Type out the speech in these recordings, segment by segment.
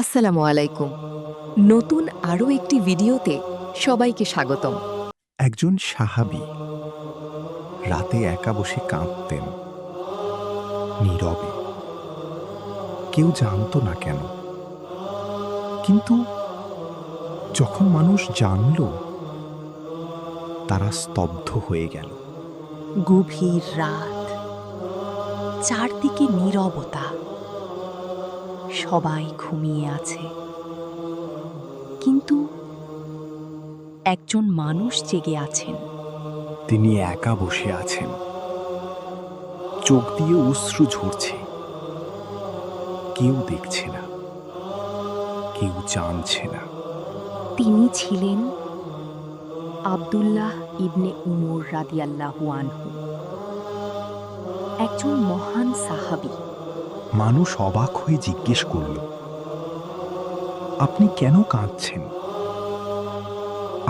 আসসালামু আলাইকুম। নতুন আরও একটি ভিডিওতে সবাইকে স্বাগতম। একজন সাহাবী রাতে একা বসে কাঁদতেন, নীরবে। কেউ জানত না কেন। কিন্তু যখন মানুষ জানল, তারা স্তব্ধ হয়ে গেল। গভীর রাত, চারদিকে নীরবতা, সবাই ঘুমিয়ে আছে, কিন্তু একজন মানুষ জেগে আছেন। তিনি একা বসে আছেন, চোখ দিয়ে অশ্রু ঝরছে। কেউ দেখছে না, কেউ জানছে না। তিনি ছিলেন আব্দুল্লাহ ইবনে উমর রাদিয়াল্লাহু আনহু, একজন মহান সাহাবী। মানুষ অবাক হয়ে জিজ্ঞেস করল, আপনি কেন কাঁদছেন?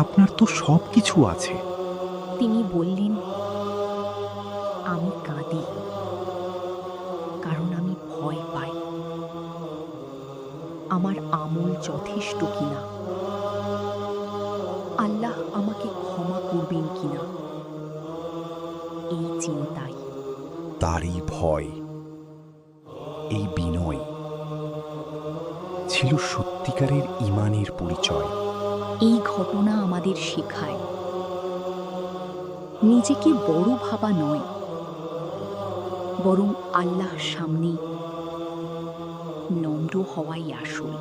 আপনার তো সব কিছু আছে। তিনি বললেন, আমি কাঁদি কারণ আমি ভয় পাই আমার আমল যথেষ্ট কিনা, আল্লাহ আমাকে ক্ষমা করবেন কিনা, এই চিন্তাই। তারই ভয়, এই বিনয় ছিল সত্যিকারের ঈমানের পরিচয়। এই ঘটনা আমাদের শেখায় নিজেকে বড় ভাবা নয়, বরং আল্লাহর সামনে নম্র হওয়াই আসল।